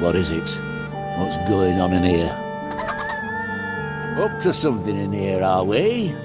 What is it? What's going on in here? Up to something in here, are we?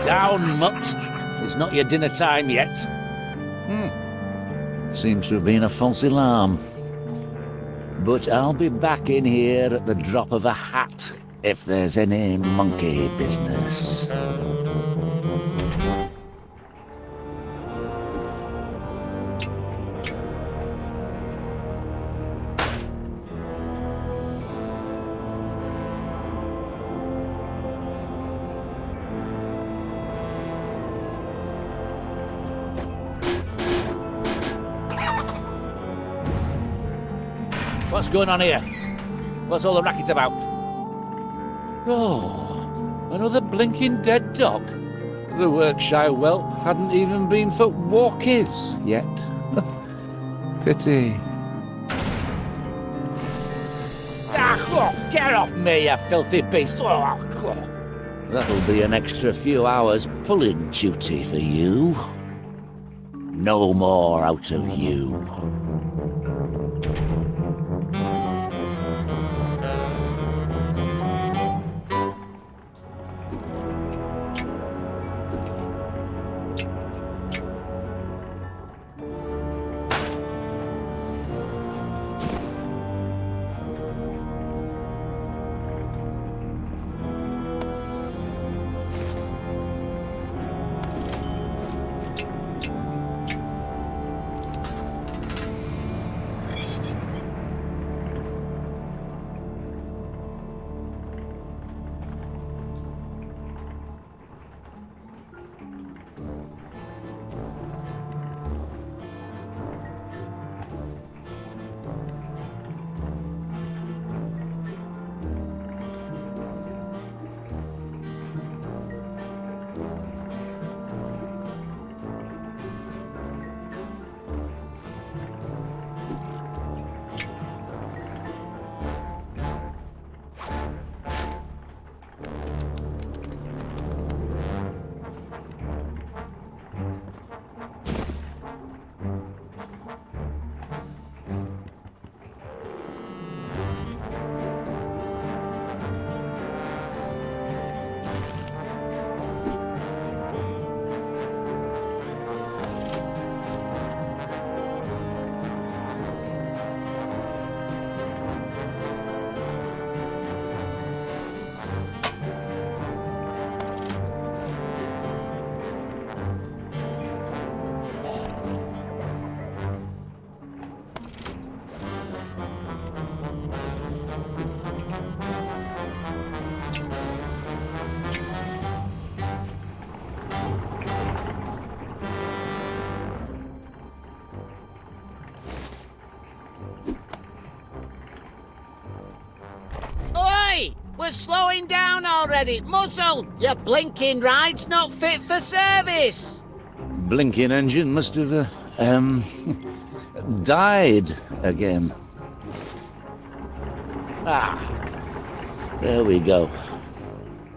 Down, mutt! It's not your dinner time yet. Seems to have been a false alarm. But I'll be back in here at the drop of a hat if there's any monkey business. What's going on here? What's all the racket about? Oh, another blinking dead dog. The Workshire whelp hadn't even been for walkies yet. Pity. Get off me, you filthy beast! That'll be an extra few hours pulling duty for you. No more out of you. We're slowing down already. Muzzled! Your blinking ride's not fit for service. Blinking engine must have, died again. There we go.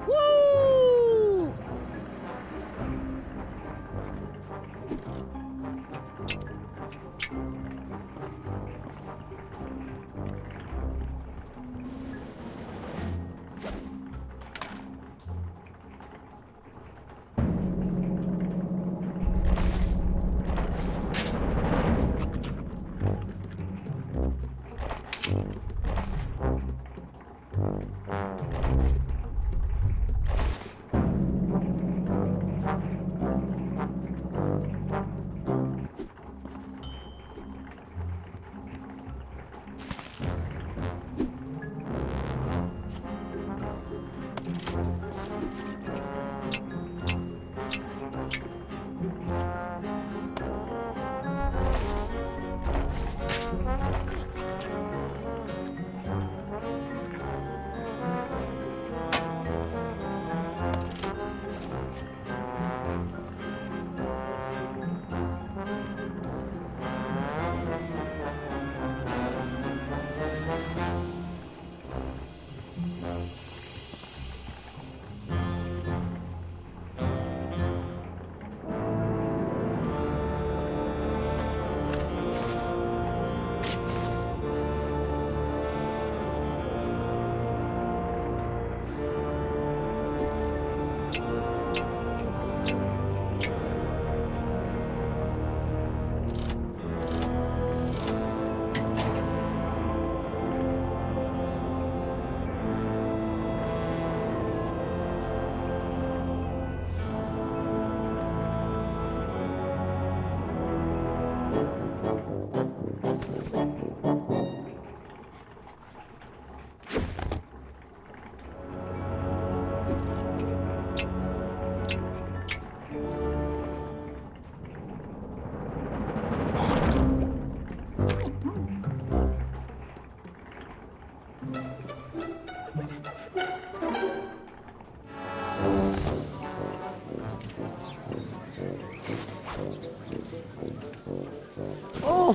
Woo!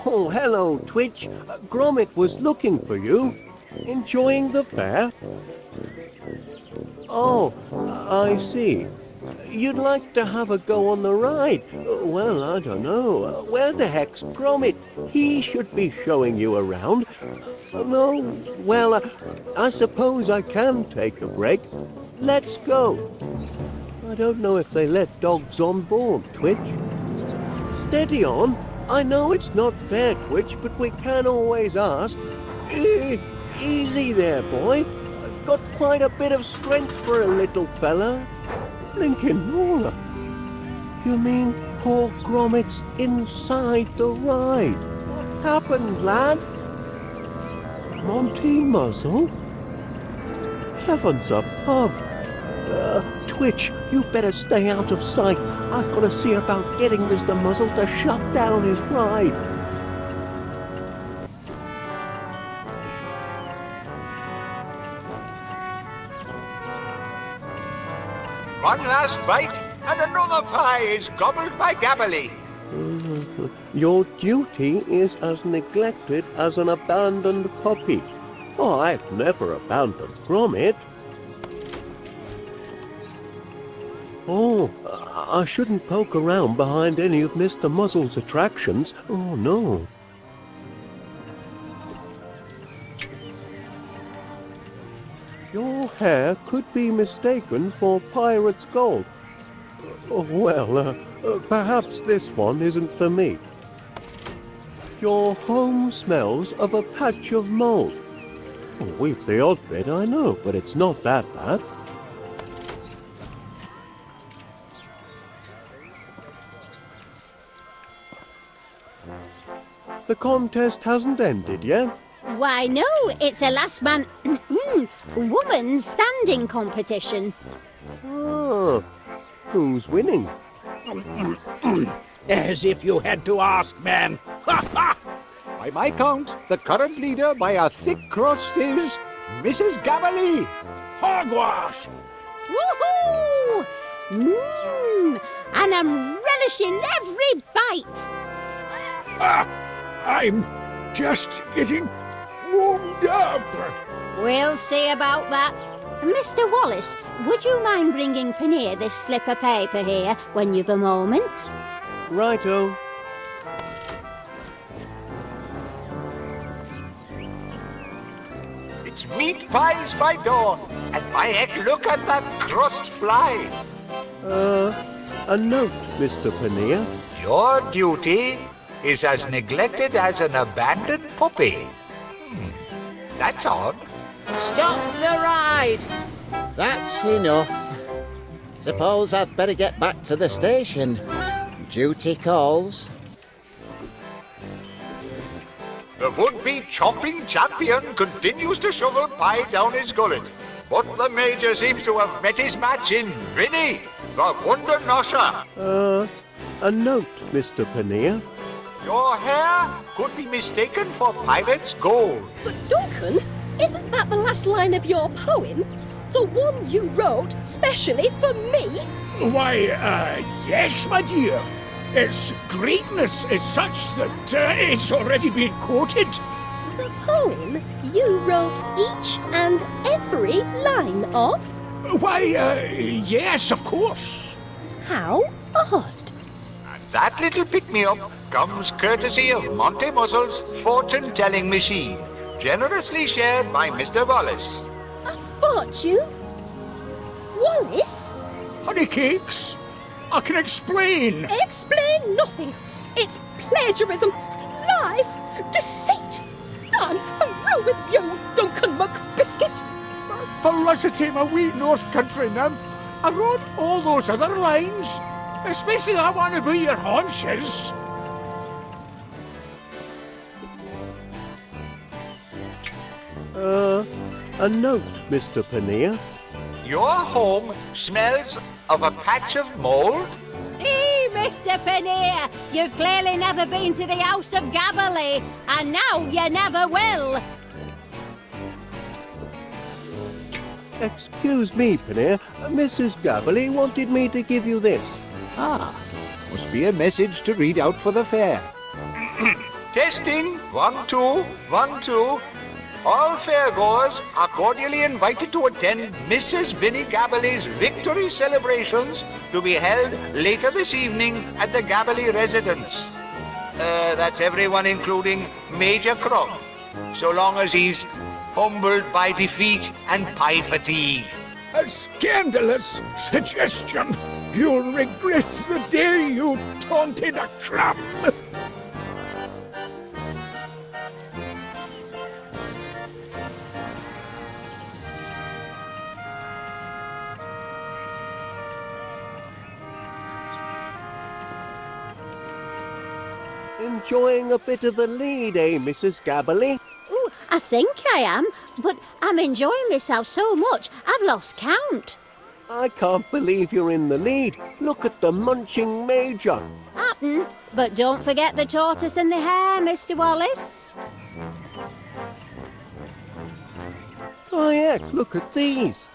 Oh, hello, Twitch. Gromit was looking for you. Enjoying the fair? Oh, I see. You'd like to have a go on the ride? Well, I don't know. Where the heck's Gromit? He should be showing you around. No, well, I suppose I can take a break. Let's go. I don't know if they let dogs on board, Twitch. Steady on. I know it's not fair, Twitch, but we can always ask. Easy there, boy. Got quite a bit of strength for a little fella. Blinkin' Roller. You mean poor Gromit's inside the ride? What happened, lad? Monty Muzzle? Heavens above. Twitch, you better stay out of sight. I've got to see about getting Mr. Muzzle to shut down his ride. One last bite, and another pie is gobbled by Gabbily. Your duty is as neglected as an abandoned puppy. Oh, I've never abandoned Gromit. Oh, I shouldn't poke around behind any of Mr. Muzzle's attractions. Oh, no. Your hair could be mistaken for pirate's gold. Oh, well, perhaps this one isn't for me. Your home smells of a patch of mold. Oh, we've the odd bit, I know, but it's not that bad. The contest hasn't ended yet. Why, no, it's a last man... woman standing competition. Ah, who's winning? As if you had to ask, man. By my count, the current leader by a thick crust is Mrs. Gabbily. Hogwash! Woohoo! And I'm relishing every bite. I'm just getting warmed up. We'll see about that. Mr. Wallace, would you mind bringing Paneer this slip of paper here when you've a moment? Righto. It's meat pies by dawn, and by heck, look at that crust fly. A note, Mr. Paneer. Your duty is as neglected as an abandoned puppy. That's odd. Stop the ride! That's enough. Suppose I'd better get back to the station. Duty calls. The would-be chopping champion continues to shovel pie down his gullet. But the Major seems to have met his match in Vinny, the Wonder Nosher. A note, Mr. Paneer. Your hair could be mistaken for pirate's gold. But Duncan, isn't that the last line of your poem? The one you wrote specially for me? Why, yes, my dear. Its greatness is such that it's already been quoted. The poem you wrote each and every line of? Why, yes, of course. How odd. And that little pick-me-up comes courtesy of Monty Muzzle's fortune-telling machine, generously shared by Mr. Wallace. A fortune? Wallace? Honey cakes, I can explain. Explain nothing. It's plagiarism, lies, deceit. I'm through with you, Duncan McBiscuit. Felicity, my wee North Country nymph. I wrote all those other lines, especially I want to be your haunches. A note, Mr. Paneer. Your home smells of a patch of mold? Hey, Mr. Paneer, you've clearly never been to the house of Gabbily, and now you never will. Excuse me, Paneer. Mrs. Gabberly wanted me to give you this. Ah, must be a message to read out for the fair. Testing. 1, 2, 1, 2. All fairgoers are cordially invited to attend Mrs. Vinnie Gabberly's victory celebrations to be held later this evening at the Gabberly residence. That's everyone including Major Crumb, so long as he's humbled by defeat and pie fatigue. A scandalous suggestion. You'll regret the day you taunted a crumb. Enjoying a bit of a lead, eh, Mrs. Gabberly? Ooh, I think I am, but I'm enjoying myself so much I've lost count. I can't believe you're in the lead. Look at the munching Major. Happen, but don't forget the tortoise and the hare, Mr. Wallace. Oh, heck, look at these.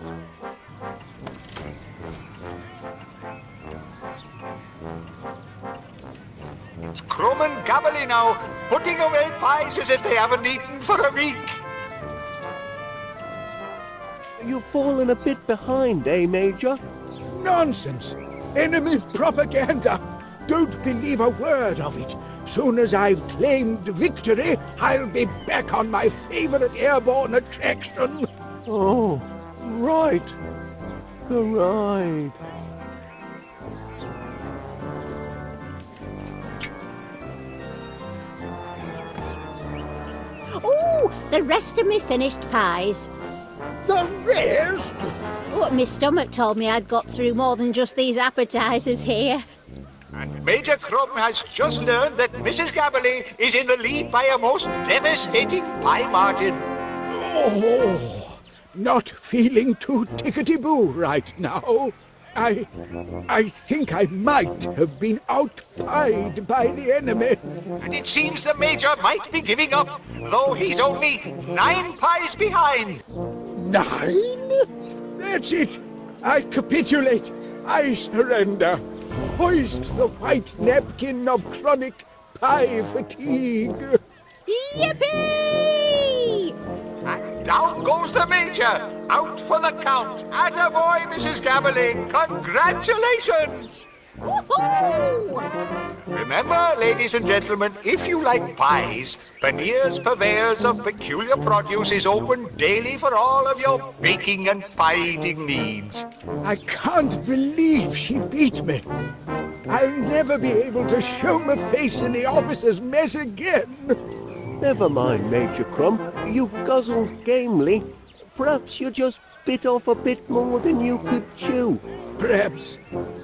It's Crumb and Gabberly now, putting away pies as if they haven't eaten for a week. You've fallen a bit behind, eh, Major? Nonsense. Enemy propaganda. Don't believe a word of it. Soon as I've claimed victory, I'll be back on my favorite airborne attraction. Oh, right. The ride. Ooh, the rest of me finished pies. The rest? Oh, my stomach told me I'd got through more than just these appetizers here. And Major Crumb has just learned that Mrs. Gabberly is in the lead by a most devastating pie margin. Oh, not feeling too tickety-boo right now. I think I might have been outpied by the enemy. And it seems the Major might be giving up, though he's only 9 pies behind. 9? That's it. I capitulate. I surrender. Hoist the white napkin of chronic pie fatigue. Yippee! And down goes the Major, out for the count. Attaboy, Mrs. Gabberly. Congratulations! Woohoo! Remember, ladies and gentlemen, if you like pies, Paneer's Purveyors of Peculiar Produce is open daily for all of your baking and pie-eating needs. I can't believe she beat me. I'll never be able to show my face in the officer's mess again. Never mind, Major Crumb. You guzzled gamely. Perhaps you just bit off a bit more than you could chew. Perhaps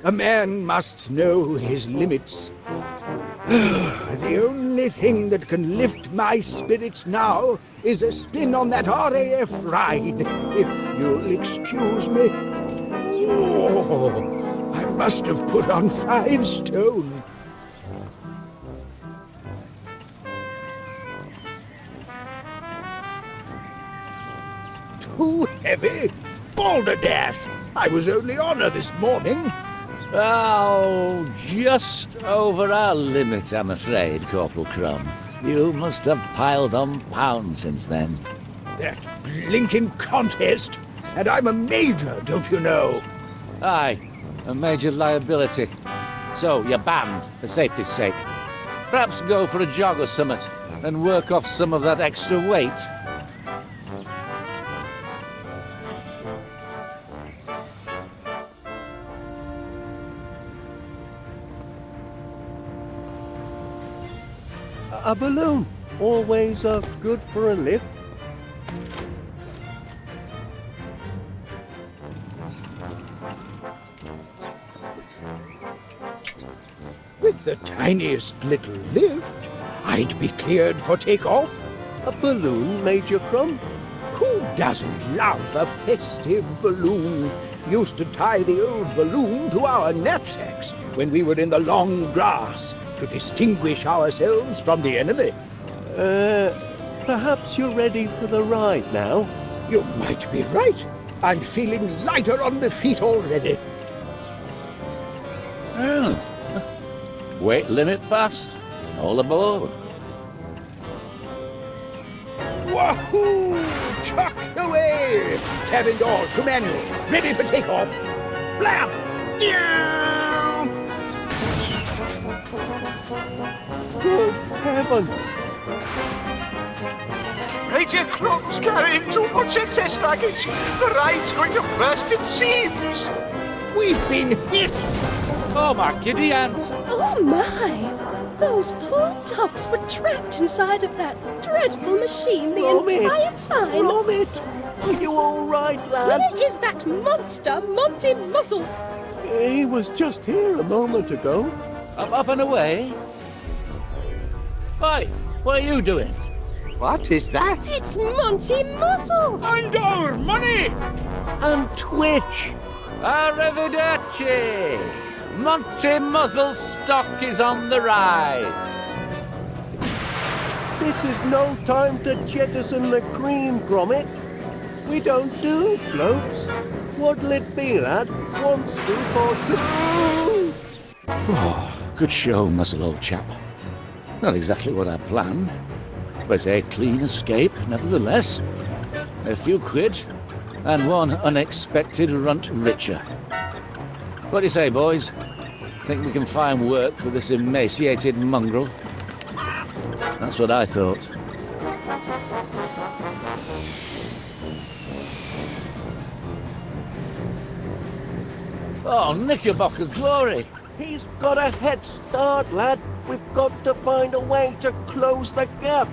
a man must know his limits. The only thing that can lift my spirits now is a spin on that RAF ride, if you'll excuse me. Oh, I must have put on 5 stone. Too heavy? Balderdash! I was only on her this morning. Oh, just over our limit, I'm afraid, Corporal Crumb. You must have piled on pounds since then. That blinking contest! And I'm a major, don't you know? Aye, a major liability. So, you're banned, for safety's sake. Perhaps go for a jog or something, and work off some of that extra weight. A balloon. Always good for a lift. With the tiniest little lift, I'd be cleared for takeoff. A balloon, Major Crumb? Who doesn't love a festive balloon? Used to tie the old balloon to our knapsacks when we were in the long grass to distinguish ourselves from the enemy. Perhaps you're ready for the ride now? You might be right. I'm feeling lighter on the feet already. Oh. Weight limit passed. All aboard. Wahoo! Chucked away! Cabin doors to manual. Ready for takeoff. Blam! Yeah! Good heaven! Major Clump's carrying too much excess baggage. The ride's going to burst its seams. We've been hit! Oh, my giddy ants. Oh my! Those poor dogs were trapped inside of that dreadful machine the Gromit! entire time. Gromit! Are you all right, lad? Where is that monster, Monty Muzzled? He was just here a moment ago. Up and away? Oi, what are you doing? What is that? It's Monty Muzzled! And our money! And Twitch! Arrivederci! Monty Muzzle's stock is on the rise. This is no time to jettison the cream, Gromit. We don't do floats. What'll it be, lad? One scoop or two? Oh, good show, Muzzle, old chap. Not exactly what I planned, but a clean escape nevertheless. A few quid, and one unexpected runt richer. What do you say, boys? Think we can find work for this emaciated mongrel? That's what I thought. Oh, Knickerbocker glory! He's got a head start, lad. We've got to find a way to close the gap.